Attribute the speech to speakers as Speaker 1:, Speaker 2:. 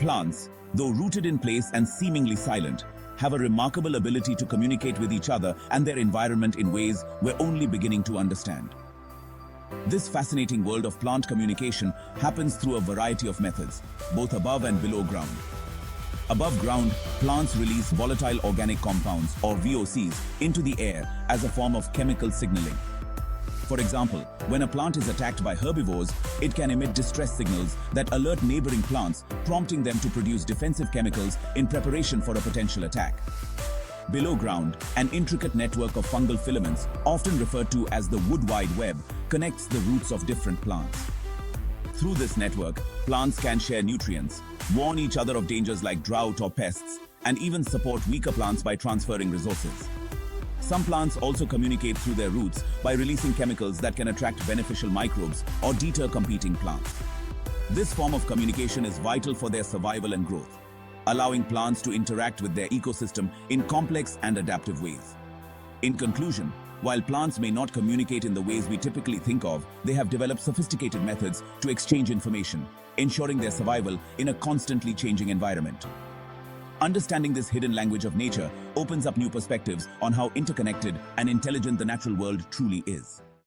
Speaker 1: Plants, though rooted in place and seemingly silent, have a remarkable ability to communicate with each other and their environment in ways we're only beginning to understand. This fascinating world of plant communication happens through a variety of methods, both above and below ground. Above ground, plants release volatile organic compounds, or VOCs, into the air as a form of chemical signaling. For example, when a plant is attacked by herbivores, it can emit distress signals that alert neighboring plants, prompting them to produce defensive chemicals in preparation for a potential attack. Below ground, an intricate network of fungal filaments, often referred to as the wood wide web, connects the roots of different plants. Through this network, plants can share nutrients, warn each other of dangers like drought or pests, and even support weaker plants by transferring resources. Some plants also communicate through their roots by releasing chemicals that can attract beneficial microbes or deter competing plants. This form of communication is vital for their survival and growth, allowing plants to interact with their ecosystem in complex and adaptive ways. In conclusion, while plants may not communicate in the ways we typically think of, they have developed sophisticated methods to exchange information, ensuring their survival in a constantly changing environment. Understanding this hidden language of nature opens up new perspectives on how interconnected and intelligent the natural world truly is.